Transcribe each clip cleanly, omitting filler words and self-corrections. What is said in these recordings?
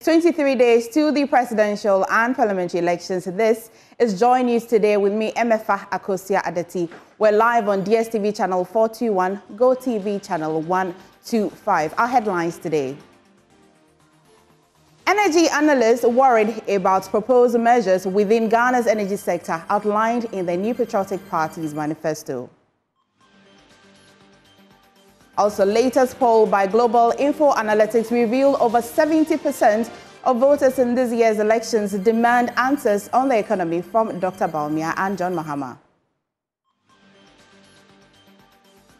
23 days to the presidential and parliamentary elections. This is Joy News Today with me, Emefa Akosia Adeti. We're live on DSTV channel 421, GoTV channel 125. Our headlines today. Energy analysts worried about proposed measures within Ghana's energy sector outlined in the New Patriotic Party's manifesto. Also, latest poll by global InfoAnalytics revealed over 70% of voters in this year's elections demand answers on the economy from Dr. Bawumia and John Mahama.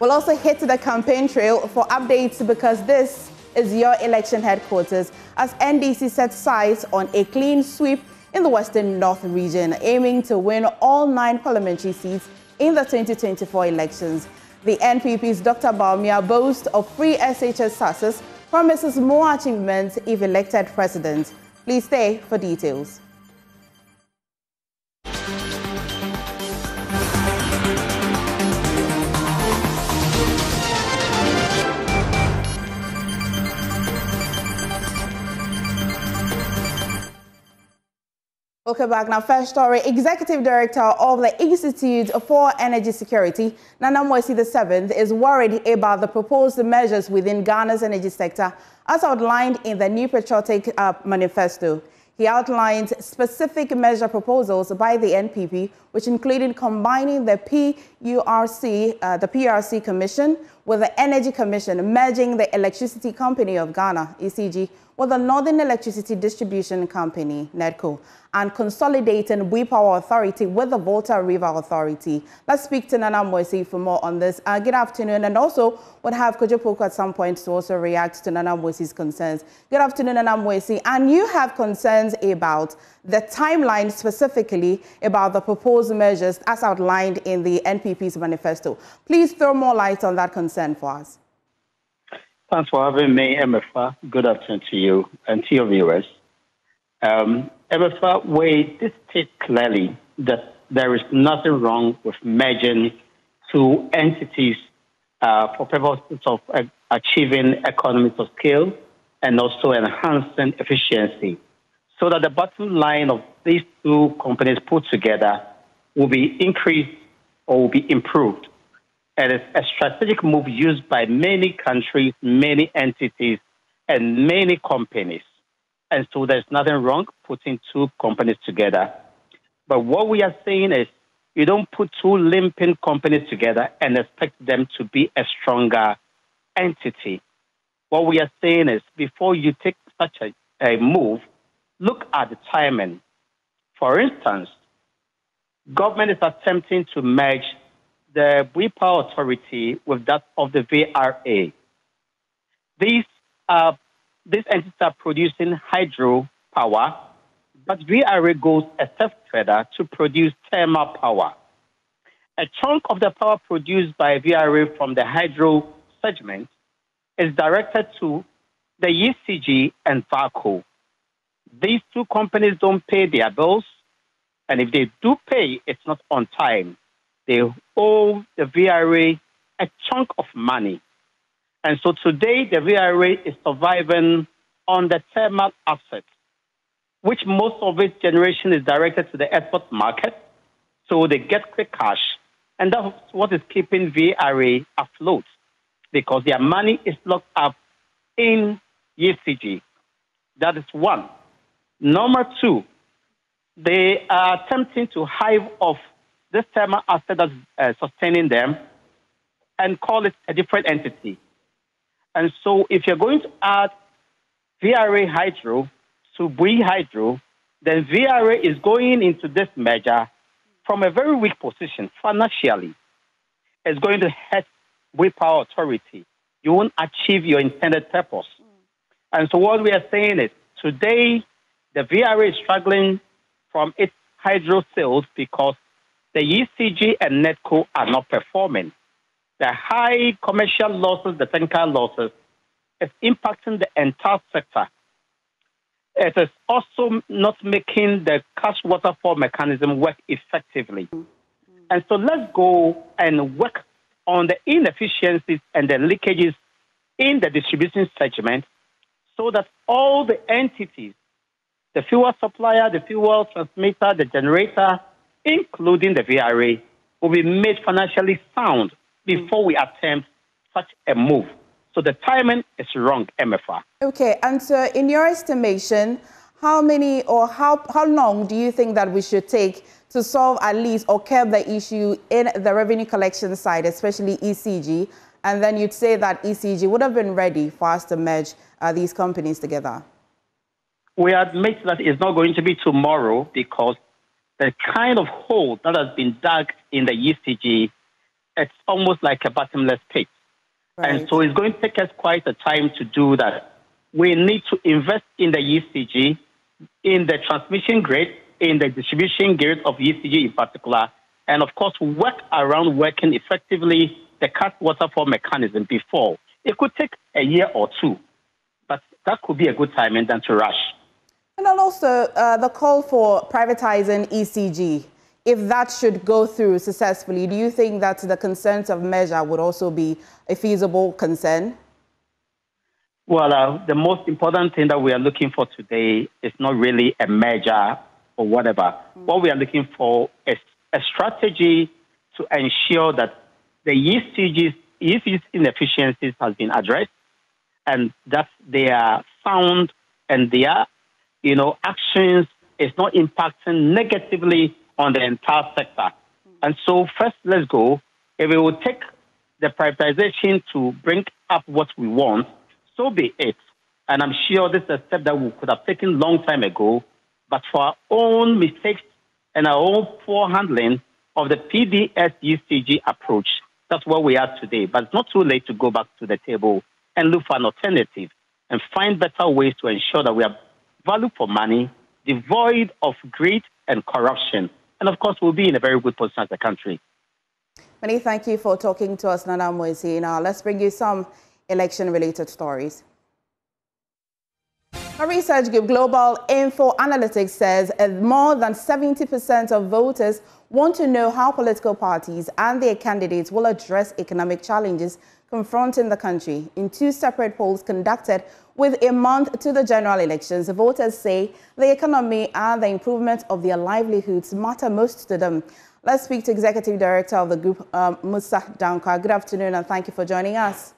We'll also hit the campaign trail for updates because this is your election headquarters as NDC sets sights on a clean sweep in the Western North region, aiming to win all 9 parliamentary seats in the 2024 elections. The NPP's Dr. Bawumia boasts of free SHS success, promises more achievements if elected president. Please stay for details. Welcome back. Now, first story, Executive Director of the Institute for Energy Security, Nana Moisi VII, is worried about the proposed measures within Ghana's energy sector as outlined in the New Patriotic Manifesto. He outlined specific measure proposals by the NPP, which included combining the PRC Commission with the Energy Commission, merging the Electricity Company of Ghana, ECG, with the Northern Electricity Distribution Company, NEDCO, and consolidating We Power Authority with the Volta River Authority. Let's speak to Nana Moisi for more on this. Good afternoon, and also we'll have Kojo Poku at some point to also react to Nana Moisi's concerns. Good afternoon, Nana Moisi, and you have concerns about the timeline, specifically about the proposed measures as outlined in the NPP's manifesto. Please throw more light on that concern for us. Thanks for having me, Emefa. Good afternoon to you and to your viewers. Emefa, we did state clearly that there is nothing wrong with merging 2 entities for purposes of achieving economies of scale and also enhancing efficiency, so that the bottom line of these 2 companies put together will be increased or will be improved. It is a strategic move used by many countries, many entities, and many companies. And so there's nothing wrong putting 2 companies together. But what we are saying is you don't put 2 limping companies together and expect them to be a stronger entity. What we are saying is before you take such a move, look at the timing. For instance, government is attempting to merge the We Power Authority with that of the VRA. These entities are producing hydro power, but VRA goes a step further to produce thermal power. A chunk of the power produced by VRA from the hydro segment is directed to the ECG and VACO. These 2 companies don't pay their bills, and if they do pay, it's not on time. They owe the VRA a chunk of money. And so today, the VRA is surviving on the thermal assets, which most of its generation is directed to the export market. So they get quick cash. And that's what is keeping VRA afloat, because their money is locked up in ECG. That is one. Number 2, they are attempting to hive off this thermal asset that's sustaining them and call it a different entity. And so if you're going to add VRA Hydro to Bui Hydro, then VRA is going into this merger from a very weak position financially. It's going to hurt Bui Power Authority. You won't achieve your intended purpose. And so what we are saying is today the VRA is struggling from its hydro sales because the ECG and NEDCO are not performing. The high commercial losses, the technical losses, is impacting the entire sector. It is also not making the cash waterfall mechanism work effectively. And so let's go and work on the inefficiencies and the leakages in the distribution segment so that all the entities, the fuel supplier, the fuel transmitter, the generator, including the VRA, will be made financially sound before we attempt such a move. So the timing is wrong, MFR. Okay, and so in your estimation, how many or how long do you think that we should take to solve at least or curb the issue in the revenue collection side, especially ECG? And then you'd say that ECG would have been ready for us to merge these companies together. We admit that it's not going to be tomorrow because the kind of hole that has been dug in the ECG, it's almost like a bottomless pit. Right. And so it's going to take us quite a time to do that. We need to invest in the ECG, in the transmission grid, in the distribution grid of ECG in particular, and of course work around working effectively the cut waterfall mechanism before. It could take a year or two, but that could be a good timing than to rush. And then also the call for privatizing ECG, if that should go through successfully, do you think that the concerns of measure would also be a feasible concern? Well, the most important thing that we are looking for today is not really a measure or whatever. What we are looking for is a strategy to ensure that the ECG's inefficiencies has been addressed and that they are sound and their actions is not impacting negatively on the entire sector. And so first, let's go. If it will take the privatization to bring up what we want, so be it. And I'm sure this is a step that we could have taken a long time ago, but for our own mistakes and our own poor handling of the PDS ECG approach, that's where we are today. But it's not too late to go back to the table and look for an alternative and find better ways to ensure that we have value for money, devoid of greed and corruption. And of course, we'll be in a very good position as a country. Many thank you for talking to us, Nana Moisi. Now, let's bring you some election-related stories. A research group, Global InfoAnalytics, says more than 70% of voters want to know how political parties and their candidates will address economic challenges confronting the country. In two separate polls conducted with a month to the general elections, voters say the economy and the improvement of their livelihoods matter most to them. Let's speak to Executive Director of the group, Musa Dankwa. Good afternoon and thank you for joining us.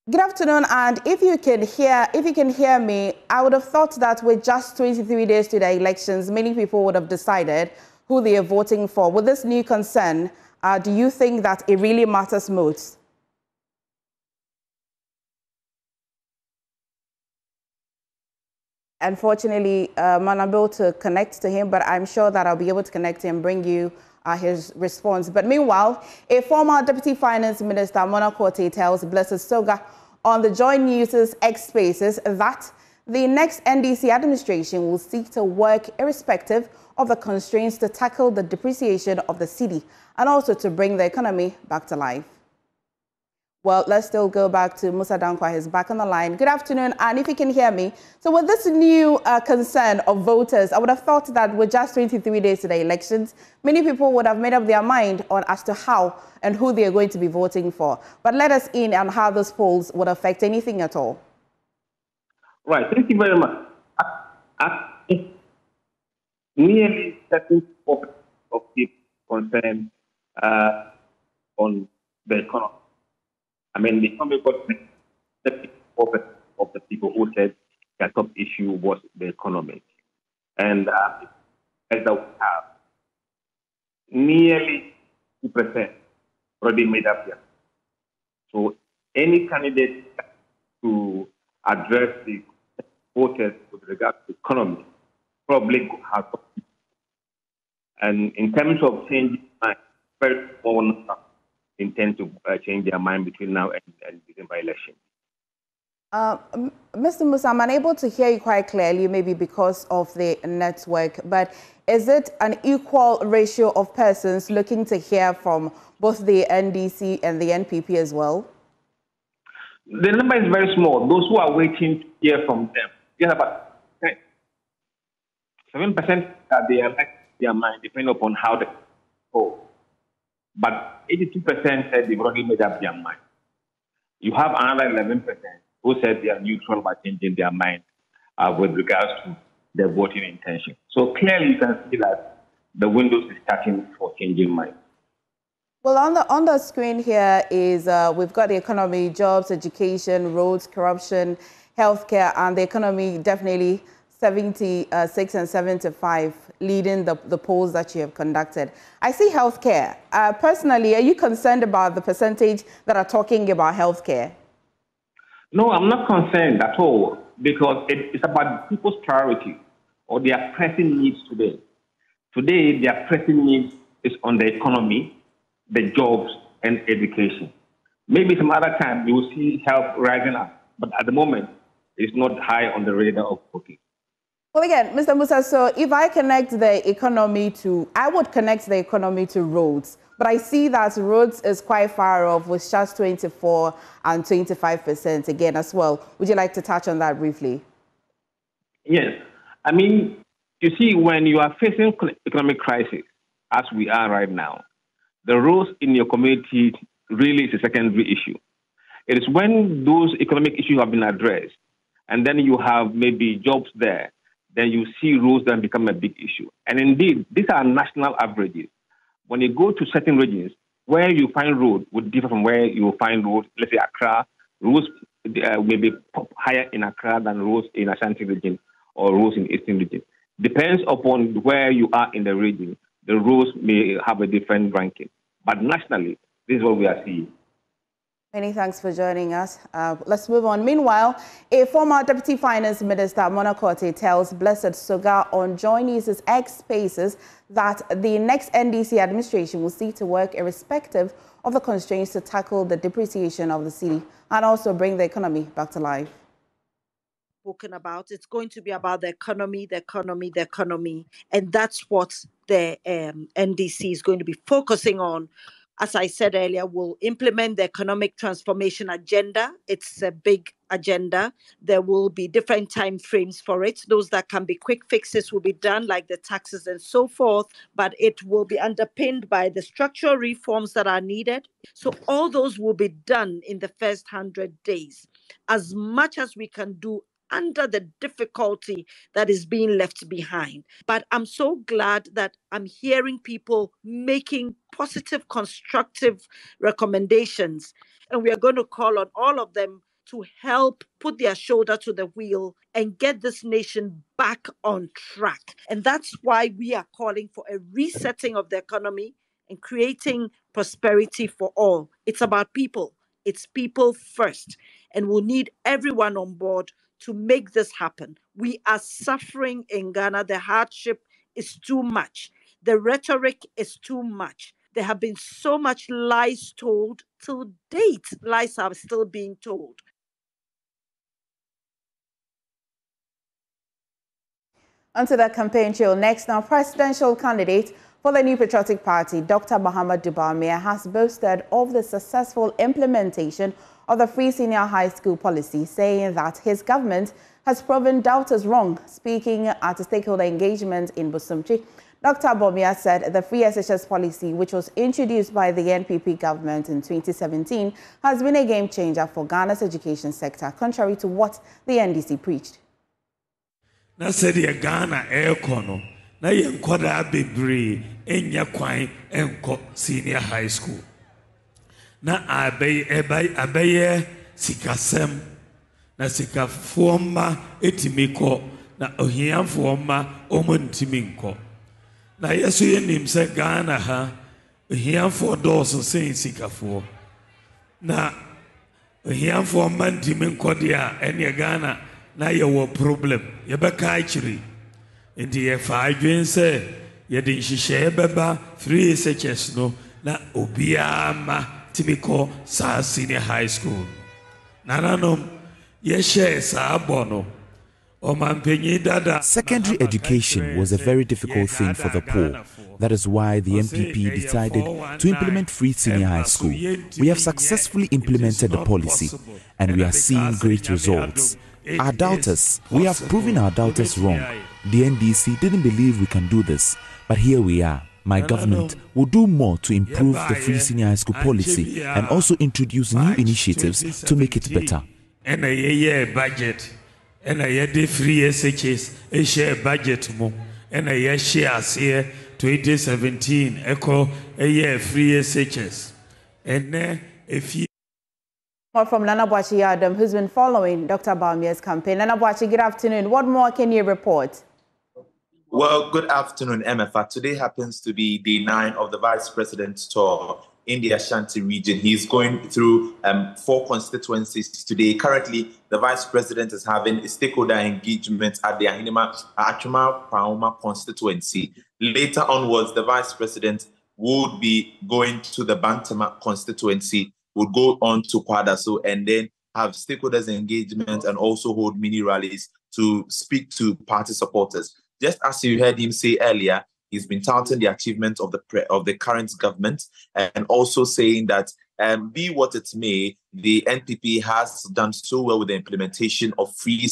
Good afternoon, and if you can hear me, I would have thought that with just 23 days to the elections, many people would have decided who they are voting for. With this new concern, do you think that it really matters most? Unfortunately, I'm unable to connect to him, but I'm sure that I'll be able to connect him and bring you his response. But meanwhile, a former Deputy Finance Minister, Mona Korte, tells Blessed Soga on the JoyNews X Spaces that the next NDC administration will seek to work irrespective of the constraints to tackle the depreciation of the cedi and also to bring the economy back to life. Well, let's still go back to Musa Dankwa. He's back on the line. Good afternoon, and if you can hear me. So with this new concern of voters, I would have thought that with just 23 days to the elections, many people would have made up their mind on as to how and who they are going to be voting for. But let us in on how those polls would affect anything at all. Right. Thank you very much. Nearly 30% of people concerned on the economy. I mean, the economy got 34% of the people who said their top issue was the economy. And as that we have, nearly 2% already made up there. So any candidate to address the voters with regard to the economy probably could have. And in terms of changing mind, very small number intend to change their mind between now and December election. Mr. Musa, I'm unable to hear you quite clearly, maybe because of the network, but is it an equal ratio of persons looking to hear from both the NDC and the NPP as well? The number is very small. Those who are waiting to hear from them, they have about 7% that they elect their mind, depending upon how they go. But 82% said they've already made up their mind. You have another 11% who said they are neutral but changing their mind with regards to their voting intention. So clearly you can see that the windows is starting for changing minds. Well, on the screen here is we've got the economy, jobs, education, roads, corruption, healthcare, and the economy definitely 76 and 75 leading the polls that you have conducted. I see healthcare. Personally, are you concerned about the percentage that are talking about healthcare? No, I'm not concerned at all because it's about people's priority or their pressing needs today. Today, their pressing needs is on the economy, the jobs, and education. Maybe some other time you will see health rising up, but at the moment, it's not high on the radar of voting. Well, again, Mr. Musa, so if I connect the economy I would connect the economy to roads, but I see that roads is quite far off with just 24 and 25% again as well. Would you like to touch on that briefly? Yes. I mean, you see, when you are facing economic crisis, as we are right now, the roads in your community really is a secondary issue. It is when those economic issues have been addressed, and then you have maybe jobs there, then you see roads then become a big issue. And indeed, these are national averages. When you go to certain regions, where you find road would differ from where you find roads, let's say Accra, roads may be higher in Accra than roads in Ashanti region or roads in Eastern region. Depends upon where you are in the region, the roads may have a different ranking. But nationally, this is what we are seeing. Many thanks for joining us. Let's move on. Meanwhile, a former Deputy Finance Minister, Mona Korte, tells Blessed Soga on JoyNews' X Spaces that the next NDC administration will seek to work irrespective of the constraints to tackle the depreciation of the cedi and also bring the economy back to life. Spoken about. It's going to be about the economy, and that's what the NDC is going to be focusing on. As I said earlier, we'll implement the economic transformation agenda. It's a big agenda. There will be different time frames for it. Those that can be quick fixes will be done, like the taxes and so forth, but it will be underpinned by the structural reforms that are needed. So all those will be done in the first 100 days. As much as we can do under the difficulty that is being left behind. But I'm so glad that I'm hearing people making positive, constructive recommendations. And we are going to call on all of them to help put their shoulder to the wheel and get this nation back on track. And that's why we are calling for a resetting of the economy and creating prosperity for all. It's about people. It's people first. And we'll need everyone on board to make this happen. We are suffering in Ghana. The hardship is too much. The rhetoric is too much. There have been so much lies told. Till date, lies are still being told. Onto the campaign trail next. Now, presidential candidate for the New Patriotic Party, Dr. Muhammad Dubawamia, has boasted of the successful implementation of the free senior high school policy, saying that his government has proven doubters wrong. Speaking at a stakeholder engagement in Busumchi, Dr. Bawumia said the free SHS policy, which was introduced by the NPP government in 2017, has been a game changer for Ghana's education sector, contrary to what the NDC preached. Na said Ghana aircono, na yenkoda bebre, enya kwine enko senior high school. Na abeye sikasem na sikafuoma etimiko na ohiamfuoma omontiminko na yesu yenim se Ghana ha ohiamfo doso sen sikafuo na ohiamfuoma ntiminko dia ene Ghana na yewo problem yebeka akiri ndi ye fa adwen se ye de nhihye beba 3 SHS no na obiama Timiko sa senior high school. Nananom yeshe sa abono. Secondary education was a very difficult thing for the poor. That is why the NPP decided to implement free senior high school. We have successfully implemented the policy and we are seeing great results. Our doubters, we have proven our doubters wrong. The NDC didn't believe we can do this, but here we are. My government will do more to improve the free senior high school policy and also introduce new initiatives to make it better. And a budget, and a free SHS, a share budget more, and a year shares here 2017, echo a year free SHS. And then if you more from Nana Boachi Adam, who's been following Dr. Bawumia's campaign. Nana Boachi, good afternoon. What more can you report? Well, good afternoon, MFA. Today happens to be day 9 of the Vice President's tour in the Ashanti region. He's going through 4 constituencies today. Currently, the Vice President is having a stakeholder engagement at the Achuma Pauma constituency. Later onwards, the Vice President would be going to the Bantama constituency, would go on to Kwadaso, and then have stakeholders engagement and also hold mini rallies to speak to party supporters. Just as you heard him say earlier, he's been touting the achievements of the current government and also saying that be what it may, the NPP has done so well with the implementation of the free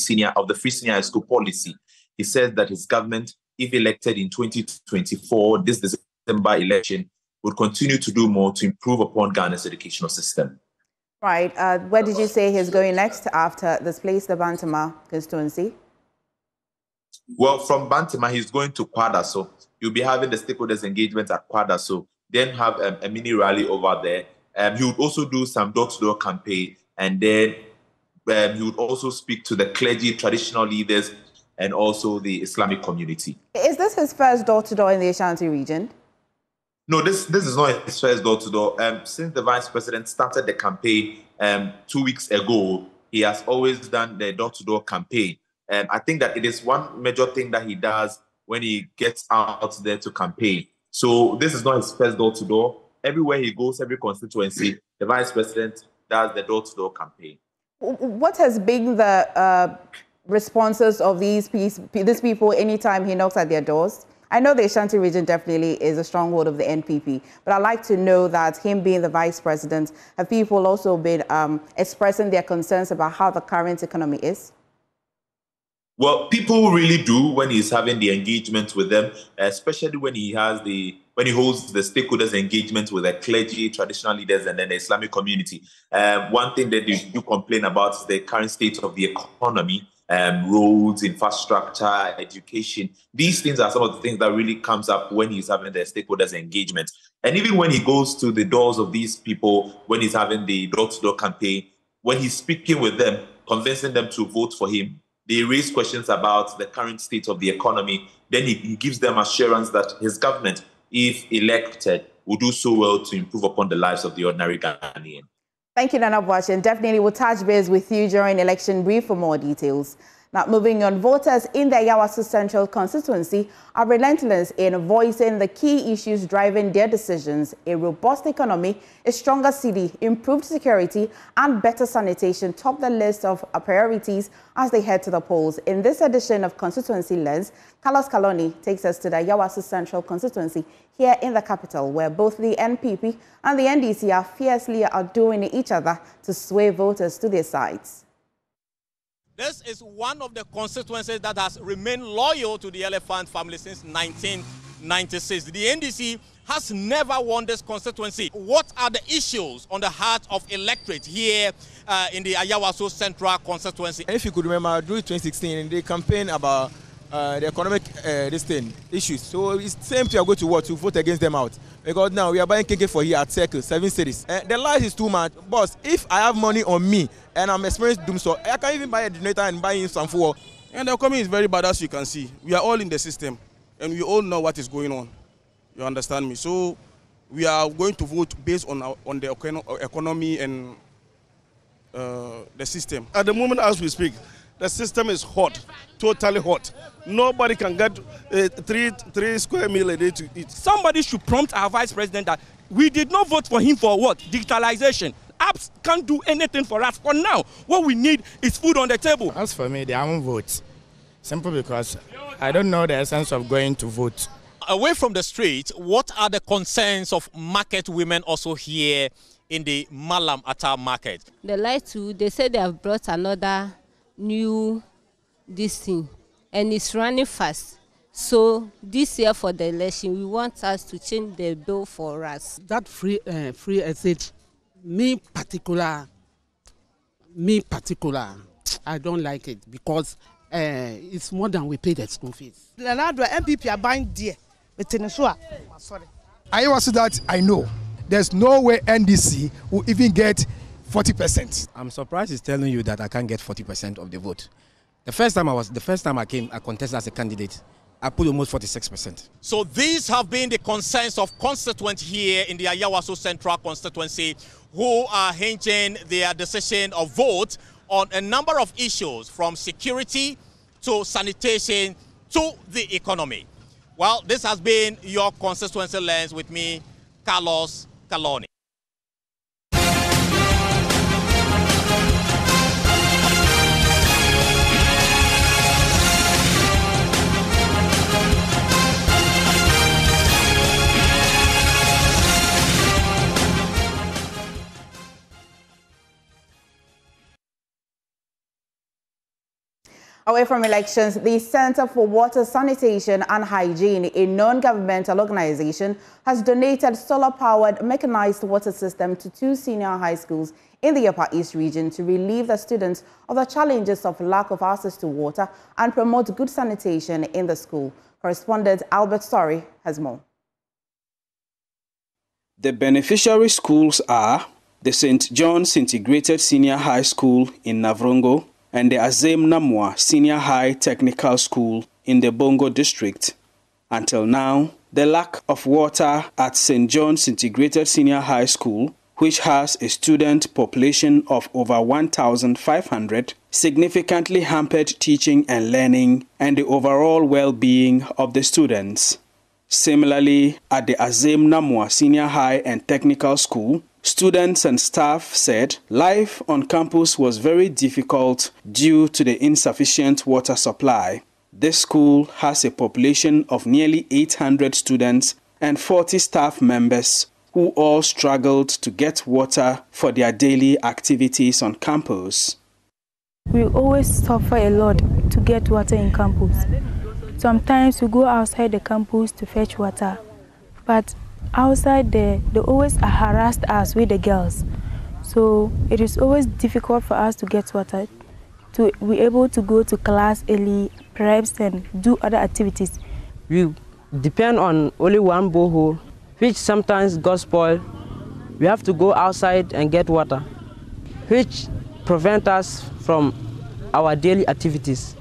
senior high school policy. He said that his government, if elected in 2024, this December election, would continue to do more to improve upon Ghana's educational system. Right. Where did you say he's going next after this place, the Bantama constituency? Well, from Bantama, he's going to Kwadaso. You'll be having the stakeholders engagement at Kwadaso, then have a mini rally over there. He would also do some door-to-door campaign, and then he would also speak to the clergy, traditional leaders, and also the Islamic community. Is this his first door-to-door in the Ashanti region? No, this is not his first door-to-door. Since the Vice President started the campaign 2 weeks ago, he has always done the door-to-door campaign. I think that it is one major thing that he does when he gets out there to campaign. So this is not his first door-to-door. Everywhere he goes, every constituency, the Vice President does the door-to-door campaign. What has been the responses of these people anytime he knocks at their doors? I know the Ashanti region definitely is a stronghold of the NPP, but I'd like to know that him being the Vice President, have people also been expressing their concerns about how the current economy is? Well, people really do when he's having the engagement with them, especially when he holds the stakeholders engagement with the clergy, traditional leaders, and then the Islamic community. One thing that they do complain about is the current state of the economy, roads, infrastructure, education. These things are some of the things that really comes up when he's having the stakeholders engagement. And even when he goes to the doors of these people, when he's having the door-to-door campaign, when he's speaking with them, convincing them to vote for him, they raise questions about the current state of the economy. Then he gives them assurance that his government, if elected, will do so well to improve upon the lives of the ordinary Ghanaian. Thank you, Nana Boachi, and definitely we'll touch base with you during election brief for more details. Now, moving on, voters in the Yawasu Central constituency are relentless in voicing the key issues driving their decisions: a robust economy, a stronger city, improved security, and better sanitation top the list of priorities as they head to the polls. In this edition of Constituency Lens, Carlos Kaloni takes us to the Yawasu Central constituency here in the capital, where both the NPP and the NDC are fiercely outdoing each other to sway voters to their sides. This is one of the constituencies that has remained loyal to the Elephant family since 1996. The NDC has never won this constituency. What are the issues on the heart of electorate here in the Yawasu Central constituency? If you could remember, during 2016, they campaigned about the economic issues. So it's same to go to what to vote against them out. Because now we are buying KK for here at Circle, 7 cities. The life is too much. Boss, if I have money on me and I'm experienced doom, so I can even buy a generator and buy in some fuel. And the economy is very bad, as you can see. We are all in the system and we all know what is going on. You understand me? So we are going to vote based on the economy and the system. At the moment as we speak, the system is hot, totally hot. Nobody can get 3 square meals a day to eat. Somebody should prompt our vice president that we did not vote for him for what? Digitalization. Apps can't do anything for us. For now, what we need is food on the table. As for me, I won't vote. Simple because I don't know the essence of going to vote. Away from the street, what are the concerns of market women also here in the Malam Atta market? They like to, they say they have brought another new this thing, and it's running fast. So this year for the election, we want us to change the bill for us. That free exit, me particular, I don't like it because it's more than we pay the school fees. MPP are buying dear. Sorry. I also that I know there's no way NDC will even get 40%. I'm surprised he's telling you that I can't get 40% of the vote. The first time I came, I contested as a candidate. I put almost 46%. So these have been the concerns of constituents here in the Ayawaso Central constituency who are hinging their decision of vote on a number of issues from security to sanitation to the economy. Well, this has been your constituency lens with me, Carlos Kaloni. Away from elections, the Center for Water, Sanitation and Hygiene, a non-governmental organization, has donated solar-powered mechanized water system to 2 senior high schools in the Upper East region to relieve the students of the challenges of lack of access to water and promote good sanitation in the school. Correspondent Albert Story has more. The beneficiary schools are the St. John's Integrated Senior High School in Navrongo and the Azem Namwa Senior High Technical School in the Bongo district. Until now, the lack of water at St. John's Integrated Senior High School, which has a student population of over 1,500, significantly hampered teaching and learning and the overall well-being of the students. Similarly, at the Azem Namwa Senior High and Technical School, students and staff said life on campus was very difficult due to the insufficient water supply. This school has a population of nearly 800 students and 40 staff members who all struggled to get water for their daily activities on campus. We always suffer a lot to get water in campus. Sometimes we go outside the campus to fetch water, but outside there, they always harassed us with the girls. So it is always difficult for us to get water, to be able to go to class early, preps and do other activities. We depend on only one borehole, which sometimes got spoiled. We have to go outside and get water, which prevents us from our daily activities.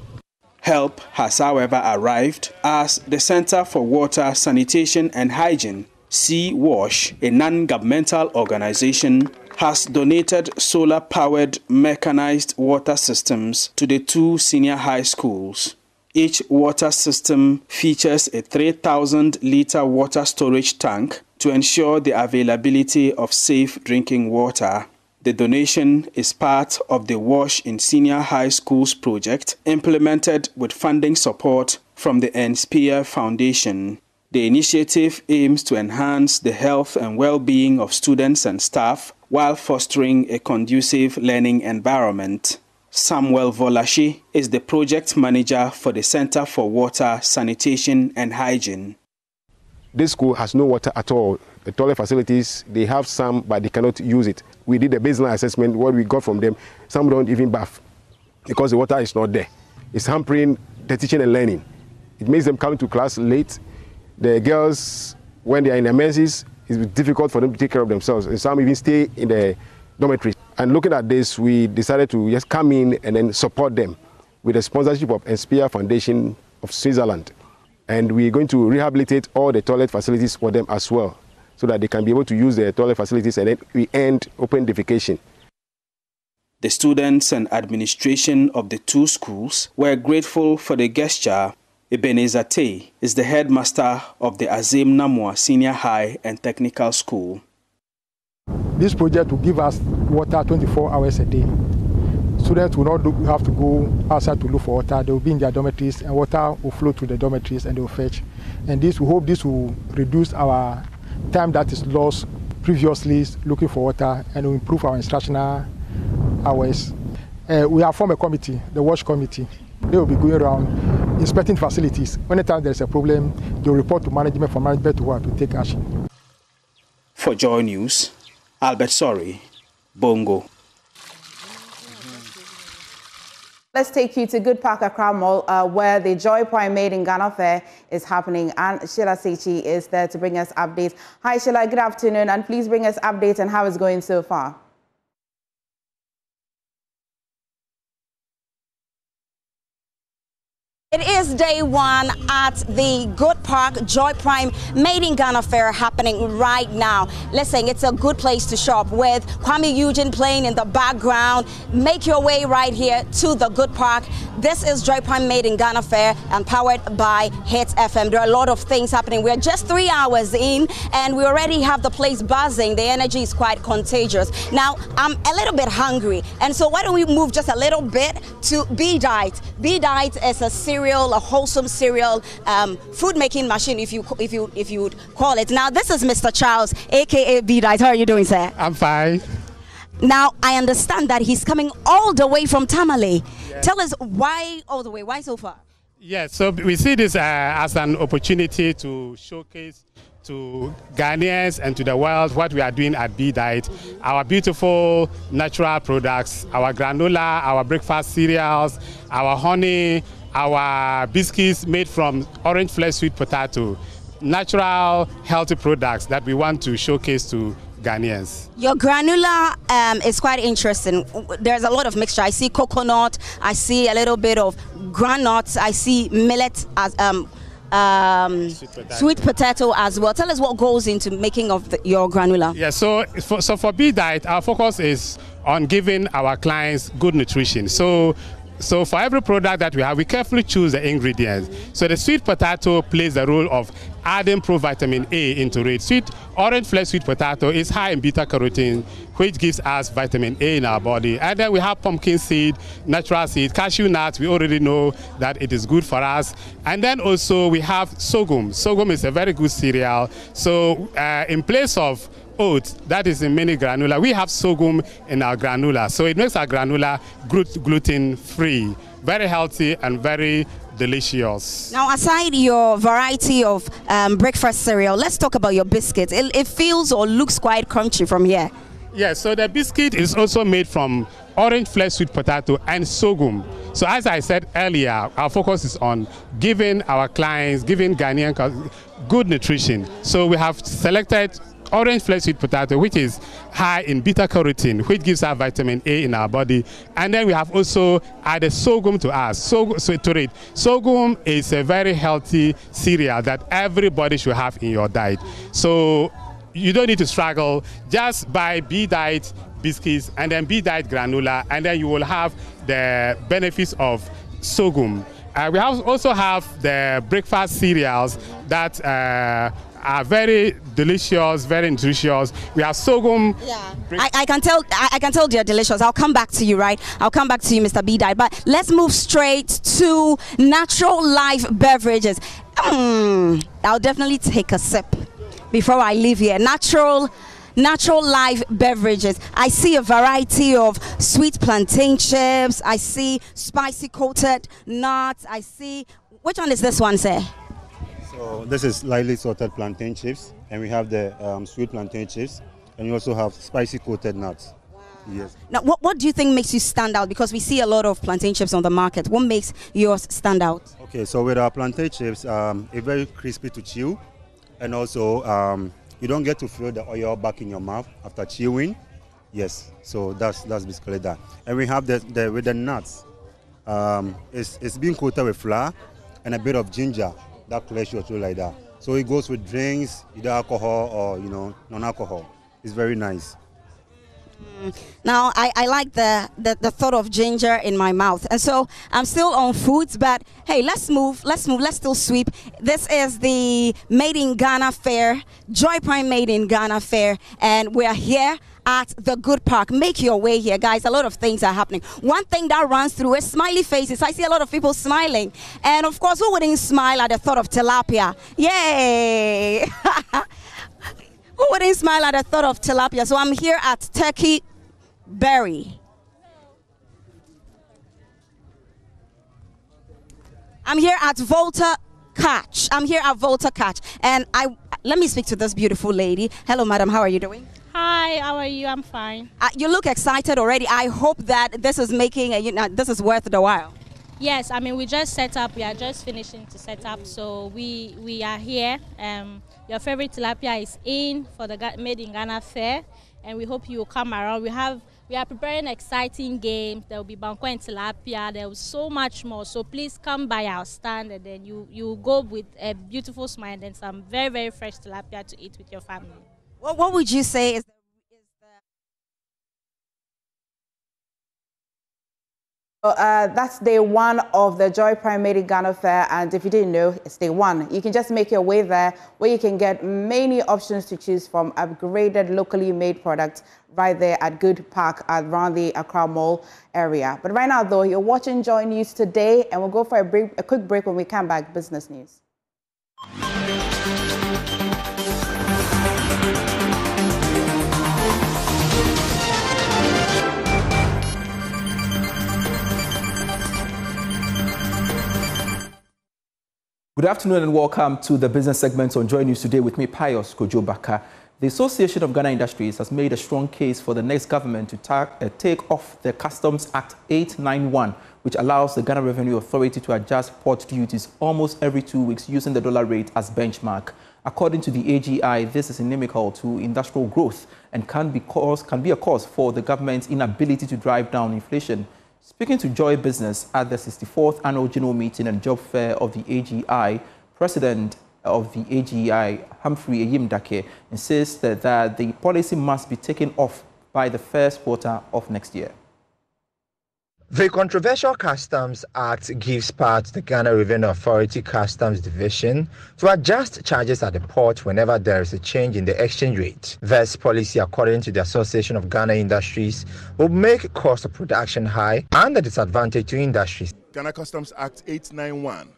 Help has, however, arrived as the Center for Water, Sanitation and Hygiene, CWASH, a non-governmental organization, has donated solar-powered mechanized water systems to the 2 senior high schools. Each water system features a 3,000-liter water storage tank to ensure the availability of safe drinking water. The donation is part of the Wash in Senior High Schools project implemented with funding support from the NSPEAR Foundation. The initiative aims to enhance the health and well-being of students and staff while fostering a conducive learning environment. Samuel Volashi is the project manager for the Center for Water, Sanitation and Hygiene. This school has no water at all. The toilet facilities, they have some, but they cannot use it. We did a baseline assessment. What we got from them, some don't even bath because the water is not there. It's hampering the teaching and learning. It makes them come to class late. The girls, when they are in their menses, it's difficult for them to take care of themselves. And some even stay in the dormitory. And looking at this, we decided to just come in and then support them with the sponsorship of NSPEAR Foundation of Switzerland. And we're going to rehabilitate all the toilet facilities for them as well, so that they can be able to use their toilet facilities, and then we end open defecation. The students and administration of the 2 schools were grateful for the gesture. Ebenezer Tay is the headmaster of the Azem Namwa Senior High and Technical School. This project will give us water 24 hours a day. Students will not have to go outside to look for water. They will be in their dormitories and water will flow to the dormitories and they will fetch. And we hope this will reduce our time that is lost previously looking for water and will improve our instructional hours. We have formed a committee, the WASH committee. They will be going around inspecting facilities. Anytime there's a problem, they'll report to management, for management to take action. For Joy News, Albert Sorry, Bongo. Let's take you to Good Park Accra Mall, where the Joy Prime Made in Ghana Fair is happening. And Sheila Sechi is there to bring us updates. Hi, Sheila, good afternoon. And please bring us updates on how it's going so far. It is day one at the Good Park Joy Prime Made in Ghana Fair happening right now. Listen, it's a good place to shop with Kwame Eugene playing in the background. Make your way right here to the Good Park. This is Joy Prime Made in Ghana Fair and powered by Hits FM. There are a lot of things happening. We're just 3 hours in and we already have the place buzzing. The energy is quite contagious. Now, I'm a little bit hungry. And so why don't we move just a little bit to B-Diet. B-Diet is a wholesome cereal food making machine, if you would call it. Now, this is Mr. Charles, aka B-Diet. How are you doing, sir? I'm fine. Now, I understand that he's coming all the way from Tamale. Yes. Tell us why all the way? Why so far? Yes, so we see this as an opportunity to showcase to Ghanaians and to the world what we are doing at B-Diet. Our beautiful natural products, our granola, our breakfast cereals, our honey, our biscuits made from orange flesh sweet potato, natural healthy products that we want to showcase to Ghanaians. Your granola is quite interesting. There's a lot of mixture. I see coconut, I see a little bit of groundnuts, I see millet as sweet potato as well. Tell us what goes into making of your granola. Yeah, so for B-Diet, our focus is on giving our clients good nutrition. So for every product that we have, we carefully choose the ingredients. So the sweet potato plays the role of adding provitamin A into it. Orange flesh sweet potato is high in beta carotene, which gives us vitamin A in our body. And then we have pumpkin seed, natural seed, cashew nuts. We already know that it is good for us. And then also we have sorghum. Sorghum is a very good cereal. So in place of oats, that is in mini granola, we have sorghum in our granola. So it makes our granola gluten-free, very healthy and very delicious. Now, aside your variety of breakfast cereal, let's talk about your biscuits. It feels or looks quite crunchy from here. Yeah, so the biscuit is also made from orange flesh sweet potato and sorghum. So as I said earlier, our focus is on giving our clients, giving Ghanaian good nutrition. So we have selected orange flesh sweet potato, which is high in beta carotene, which gives us vitamin A in our body. And then we have also added sorghum to us. Sorghum is a very healthy cereal that everybody should have in your diet. So you don't need to struggle. Just buy B-Diet biscuits and then B-Diet granola, and then you will have the benefits of sorghum. We also have the breakfast cereals that are very delicious, very nutritious. We have sorghum. Yeah, I can tell they're delicious. I'll come back to you, right? I'll come back to you, Mr. B-Diet. But let's move straight to natural life beverages. I'll definitely take a sip before I leave here. Natural life beverages. I see a variety of sweet plantain chips. I see spicy coated nuts. I see, which one is this one, sir? So this is lightly salted plantain chips, and we have the sweet plantain chips, and we also have spicy coated nuts. Wow. Yes. Now, what do you think makes you stand out? Because we see a lot of plantain chips on the market. What makes yours stand out? Okay, so with our plantain chips, it's very crispy to chew, and also you don't get to feel the oil back in your mouth after chewing. Yes, so that's basically that. And we have with the nuts, it's being coated with flour and a bit of ginger. That clears your throat like that. So it goes with drinks, either alcohol or non-alcohol. It's very nice. Now I like the thought of ginger in my mouth, and so I'm still on foods. But hey, let's still sweep. This is the Made in Ghana Fair, Joy Prime Made in Ghana Fair, and we're here at the Good Park. Make your way here, guys. A lot of things are happening. One thing that runs through is smiley faces. I see a lot of people smiling, and of course, who wouldn't smile at the thought of tilapia? Yay! Who wouldn't smile at the thought of tilapia? So I'm here at Turkey Berry. I'm here at Volta Catch. And let me speak to this beautiful lady. Hello, madam. How are you doing? Hi, how are you? I'm fine. You look excited already. I hope that this is making this is worth the while. Yes, I mean we just set up. We are just finishing to set up, so we are here. Your favorite tilapia is in for the Made in Ghana fair, and we hope you will come around. We are preparing exciting games. There will be banko and tilapia. There will be so much more. So please come by our stand, and then you go with a beautiful smile and some very, very fresh tilapia to eat with your family. Well, what would you say is that's day one of the Joy Prime Made in Ghana Fair, and if you didn't know, it's day one. You can just make your way there, where you can get many options to choose from, upgraded locally made products right there at Good Park around the Accra Mall area. But right now, though, you're watching Joy News Today, and we'll go for a quick break. When we come back, business news. Good afternoon and welcome to the business segment on Joy News Today with me, Pius Kojo-Baka. The Association of Ghana Industries has made a strong case for the next government to take off the Customs Act 891, which allows the Ghana Revenue Authority to adjust port duties almost every 2 weeks using the dollar rate as benchmark. According to the AGI, this is inimical to industrial growth and can be a cause for the government's inability to drive down inflation. Speaking to Joy Business at the 64th Annual General Meeting and Job Fair of the AGI, President of the AGI, Humphrey Eyimdake, insists that the policy must be taken off by the first quarter of next year. The controversial Customs Act gives power to the Ghana Revenue Authority Customs Division to adjust charges at the port whenever there is a change in the exchange rate. This policy, according to the Association of Ghana Industries, will make cost of production high and a disadvantage to industries. Ghana Customs Act 891,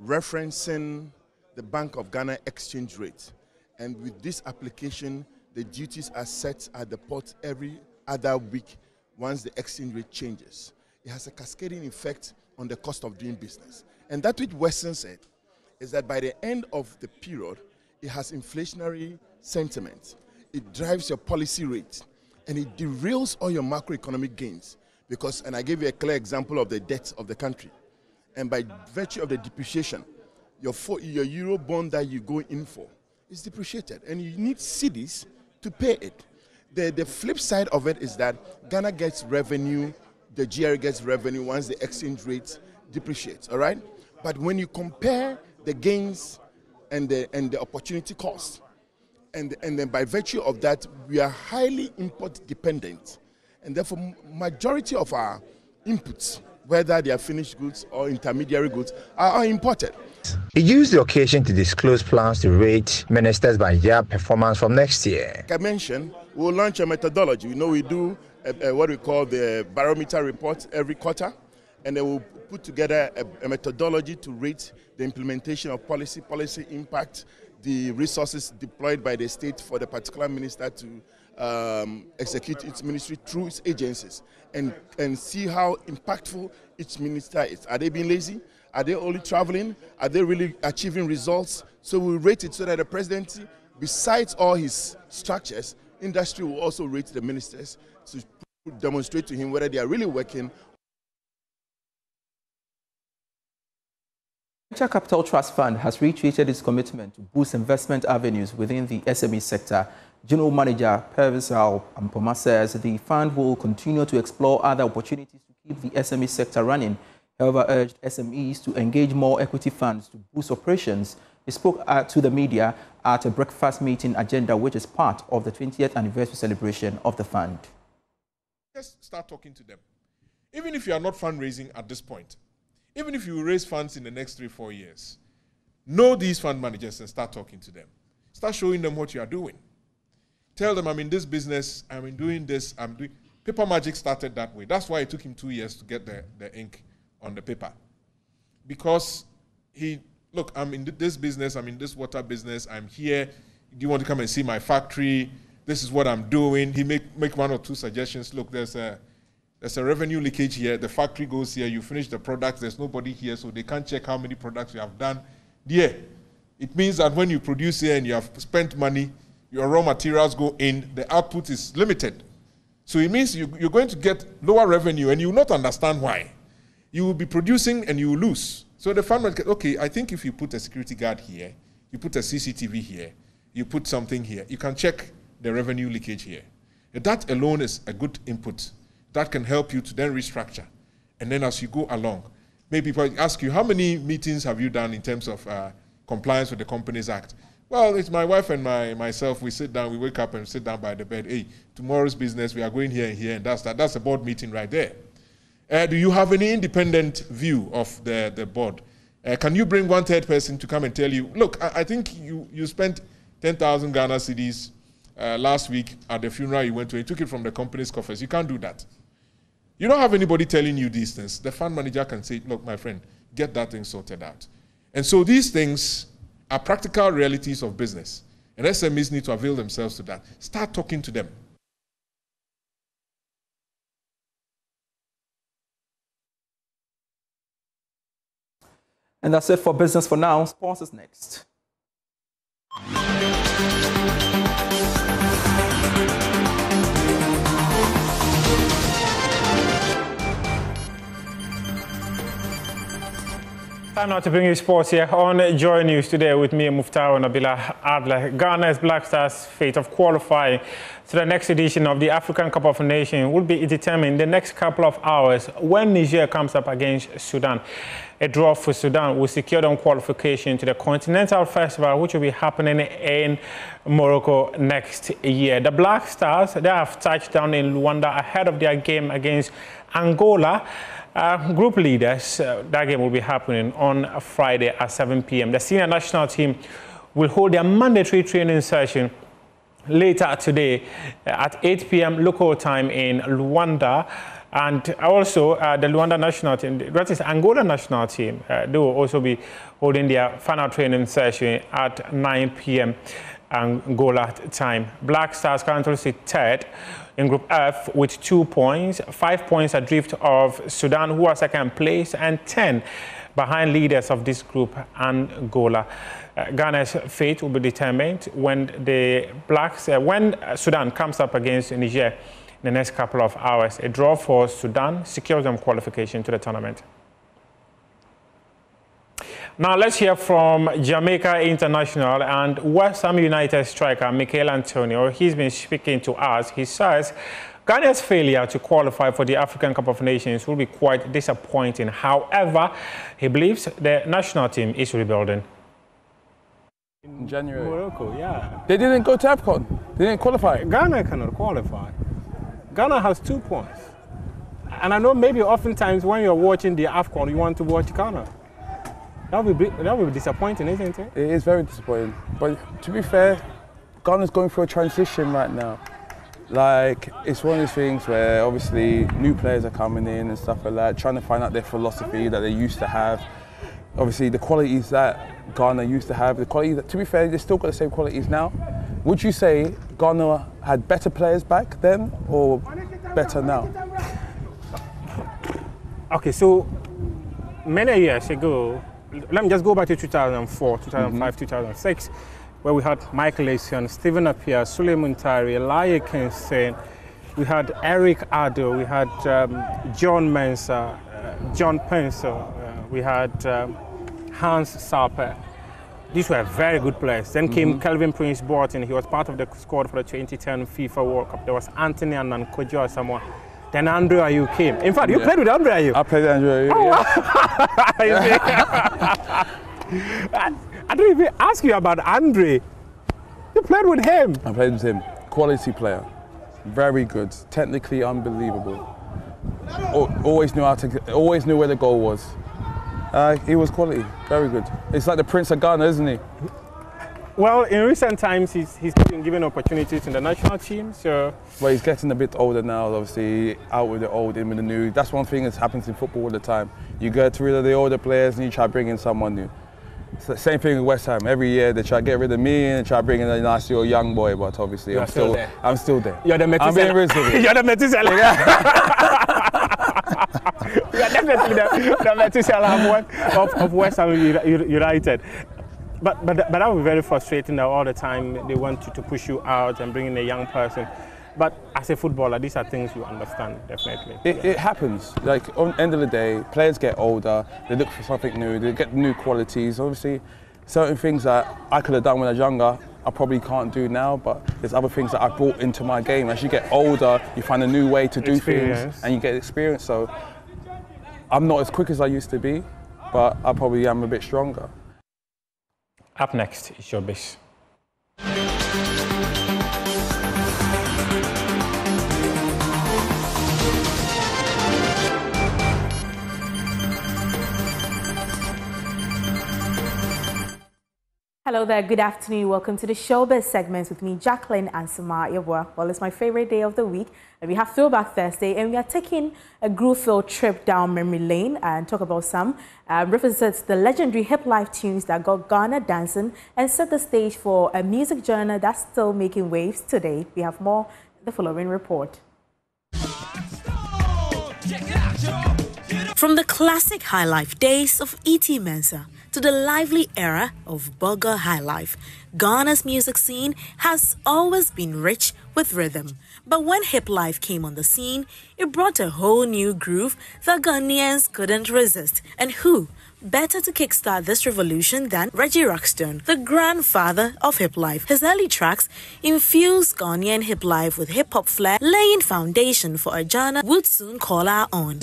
referencing the Bank of Ghana exchange rate. And with this application, the duties are set at the port every other week once the exchange rate changes. It has a cascading effect on the cost of doing business. And that which worsens it is that by the end of the period, it has inflationary sentiment. It drives your policy rate, and it derails all your macroeconomic gains. Because, and I gave you a clear example of the debt of the country. And by virtue of the depreciation, your euro bond that you go in for is depreciated, and you need cedis to pay it. The flip side of it is that Ghana gets revenue, the GRA gets revenue once the exchange rate depreciates, all right? But when you compare the gains and the opportunity cost, and then by virtue of that, we are highly import dependent, and therefore majority of our inputs, whether they are finished goods or intermediary goods, are imported. He used the occasion to disclose plans to rate ministers by their performance from next year. Like I mentioned, we'll launch a methodology. You know, we do what we call the barometer report every quarter, and then we'll put together a methodology to rate the implementation of policy impact, the resources deployed by the state for the particular minister to execute its ministry through its agencies, and see how impactful each minister is. Are they being lazy? Are they only traveling? Are they really achieving results? So we rate it so that the presidency, besides all his structures, industry will also rate the ministers to demonstrate to him whether they are really working. Venture Capital Trust Fund has reiterated its commitment to boost investment avenues within the SME sector. General Manager Pervisal Ampoma says the fund will continue to explore other opportunities to keep the SME sector running. However, urged SMEs to engage more equity funds to boost operations. He spoke to the media at a breakfast meeting agenda, which is part of the 20th anniversary celebration of the fund. Just start talking to them. Even if you are not fundraising at this point, even if you raise funds in the next 3-4 years, know these fund managers and start talking to them. Start showing them what you are doing. Tell them, I'm in this business, I'm doing this, I'm doing... Paper Magic started that way. That's why it took him 2 years to get the ink on the paper. Because look, I'm in this business, I'm in this water business, I'm here, do you want to come and see my factory? This is what I'm doing. He make 1 or 2 suggestions. Look, there's there's a revenue leakage here, the factory goes here, you finish the product, there's nobody here, so they can't check how many products you have done there. It means that when you produce here and you have spent money, your raw materials go in, the output is limited. So it means you're going to get lower revenue and you will not understand why. You will be producing and you will lose. So the farmer, okay, I think if you put a security guard here, you put a CCTV here, you put something here, you can check the revenue leakage here. That alone is a good input. That can help you to then restructure. And then as you go along, maybe people ask you, how many meetings have you done in terms of compliance with the Companies Act? Well, it's my wife and myself, we sit down, we wake up and sit down by the bed. Hey, tomorrow's business, we are going here and here, and that's that. That's a board meeting right there. Do you have any independent view of the board? Can you bring one third person to come and tell you, look, I think you spent 10,000 Ghana cedis last week at the funeral you went to, you took it from the company's coffers. You can't do that. You don't have anybody telling you these things. The fund manager can say, look, my friend, get that thing sorted out. And so these things are practical realities of business. And SMEs need to avail themselves to that. Start talking to them. And that's it for Business for Now. Sports is next. Time now to bring you sports here on Joy News Today with me, Muftaro Nabila Adler. Ghana's Black Stars' fate of qualifying to the next edition of the African Cup of Nations will be determined in the next couple of hours when Niger comes up against Sudan. A draw for Sudan will secure them qualification to the Continental Festival, which will be happening in Morocco next year. The Black Stars, they have touched down in Luanda ahead of their game against Angola. Group leaders, that game will be happening on Friday at 7 p.m. The senior national team will hold their mandatory training session later today at 8 p.m. local time in Luanda. And also the Luanda national team, that is Angola national team, they will also be holding their final training session at 9 p.m. Angola time. Black Stars currently sit third in Group F with 2 points, 5 points adrift of Sudan, who are second place, and 10 behind leaders of this group, Angola. Ghana's fate will be determined when when Sudan comes up against Niger in the next couple of hours. A draw for Sudan secures them qualification to the tournament. Now let's hear from Jamaica International and West Ham United striker Mikel Antonio. He's been speaking to us. He says Ghana's failure to qualify for the African Cup of Nations will be quite disappointing. However, he believes the national team is rebuilding. In January. Morocco, yeah. They didn't go to AFCON. They didn't qualify. Ghana cannot qualify. Ghana has 2 points. And I know maybe oftentimes when you're watching the AFCON, you want to watch Ghana. That would be disappointing, isn't it? It is very disappointing. But to be fair, Ghana's going through a transition right now. Like, it's one of those things where obviously new players are coming in and stuff like that, trying to find out their philosophy that they used to have. Obviously, the qualities that Ghana used to have, the qualities that, to be fair, they still got the same qualities now. Would you say Ghana had better players back then or better now? Okay, so many years ago, let me just go back to 2004, 2005, 2006, where we had Michael Essien, Stephen Appiah, Suleiman Tari, Laye Kingston, we had Eric Addo, we had John Mensah, John Pencil, we had Hans Sarper. These were very good players. Then came Kelvin Prince Boateng. He was part of the squad for the 2010 FIFA World Cup. There was Anthony and Kojo Asamoah. Then Andre Ayew came. In fact, you played with Andre Ayew. I played with Andre Ayew. I didn't even ask you about Andre. You played with him. I played with him. Quality player. Very good. Technically unbelievable. Always knew where the goal was. He was quality. Very good. It's like the Prince of Ghana, isn't he? Well, in recent times, he's been given opportunities in the national team, so... Well, he's getting a bit older now, obviously, out with the old, in with the new. That's one thing that happens in football all the time. You get rid of the older players and you try to bring in someone new. It's the same thing with West Ham. Every year they try to get rid of me and try to bring in a nice little young boy, but obviously I'm still there. You're the Methuselah. I'm being reasonable. You're the Methuselah. We are definitely the Methuselah of West Ham United. But that would be very frustrating that all the time they want you to push you out and bring in a young person. But as a footballer, these are things you understand, definitely. It happens. Like, on the end of the day, players get older, they look for something new, they get new qualities. Obviously, certain things that I could have done when I was younger, I probably can't do now, but there's other things that I brought into my game. As you get older, you find a new way to do things and you get experience. So I'm not as quick as I used to be, but I probably am a bit stronger. Up next is Showbiz. Hello there, good afternoon. Welcome to the Showbiz segment with me, Jacqueline and Samar Yabwa. Well, it's my favorite day of the week. We have Throwback Thursday and we are taking a groove-filled trip down memory lane and talk about some references the legendary hip life tunes that got Ghana dancing and set the stage for a music genre that's still making waves today. We have more in the following report. From the classic high life days of E.T. Mensah to the lively era of Burger High Life, Ghana's music scene has always been rich with rhythm. But when hip life came on the scene, it brought a whole new groove that Ghanaians couldn't resist. And who better to kickstart this revolution than Reggie Rockstone, the grandfather of hip life? His early tracks infused Ghanaian hip life with hip-hop flair, laying foundation for a genre would soon call our own.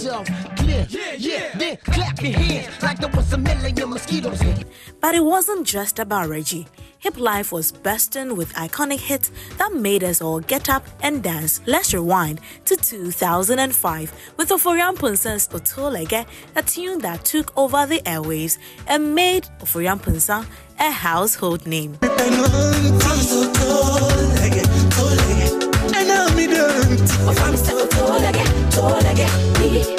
But it wasn't just about Reggie. Hip life was bursting with iconic hits that made us all get up and dance. Let's rewind to 2005 with Oforian Punsan's Otolege, a tune that took over the airwaves and made Oforian Punsan a household name.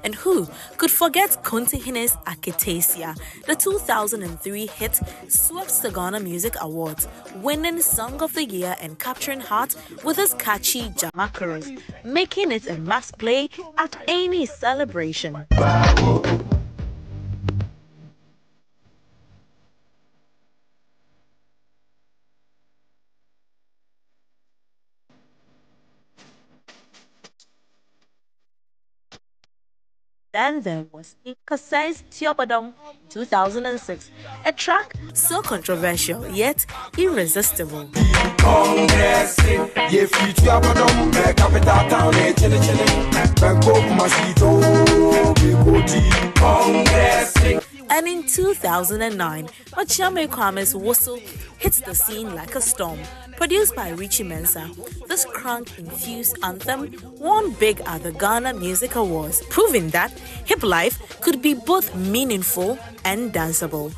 And who could forget Konti Hine's Aketesia? The 2003 hit swept the Ghana Music Awards, winning Song of the Year and capturing hearts with his catchy Jama chorus, making it a must play at any celebration. Then there was Kasai's Tiobadong 2006, a track so controversial yet irresistible. And in 2009, Ochame Kwame's Whistle hits the scene like a storm. Produced by Richie Mensah, this crunk-infused anthem won big at the Ghana Music Awards, proving that hip life could be both meaningful and danceable.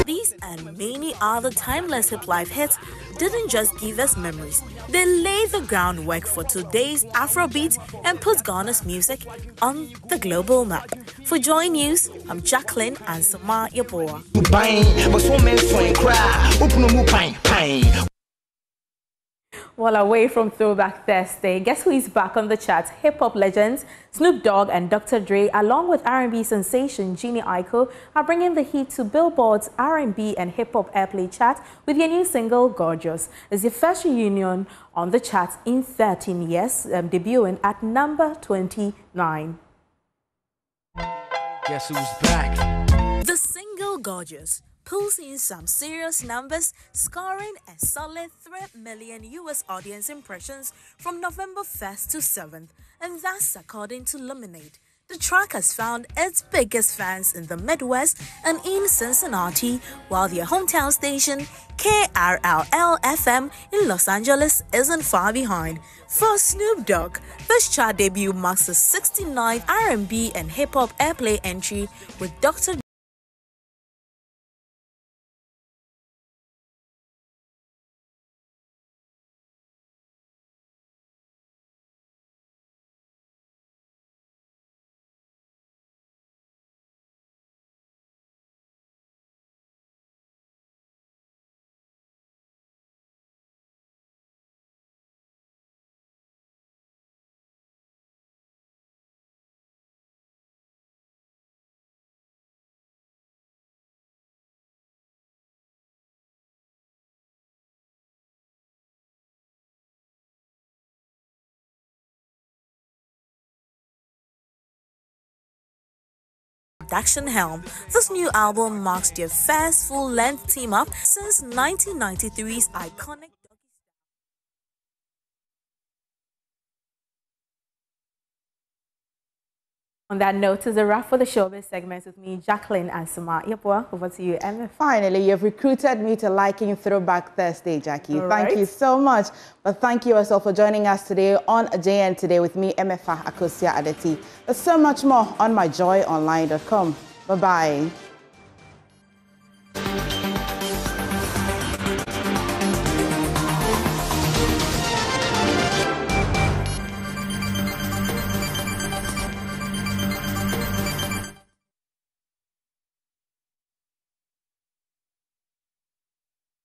These and many other timeless hip life hits didn't just give us memories. They laid the groundwork for today's Afrobeat and put Ghana's music on the global map. For Joy News, I'm Jacqueline and Samar Yaboa. Well, away from Throwback Thursday, guess who is back on the chart? Hip-hop legends Snoop Dogg and Dr. Dre, along with R&B sensation Jeannie Aiko, are bringing the heat to Billboard's R&B and hip-hop airplay chart with their new single, Gorgeous. It's the first reunion on the chart in 13 years, debuting at number 29. Guess who's back? The single, Gorgeous, pulls in some serious numbers, scoring a solid 3 million US audience impressions from November 1st to 7th, and that's according to Lemonade. The track has found its biggest fans in the Midwest and in Cincinnati, while their hometown station, KRLL-FM in Los Angeles, isn't far behind. For Snoop Dogg, this chart debut marks the 69th R&B and hip-hop airplay entry, with Dr. production helm. This new album marks their first full-length team-up since 1993's iconic. On that note, is a wrap for the showbiz segment with me, Jacqueline and Suma. Yepwa, over to you, Emma. Finally, you've recruited me to liking Throwback Thursday, Jackie. All Thank right. you so much. But thank you also for joining us today on JN Today with me, Emefa Akosia Adeti. There's so much more on myjoyonline.com. Bye-bye.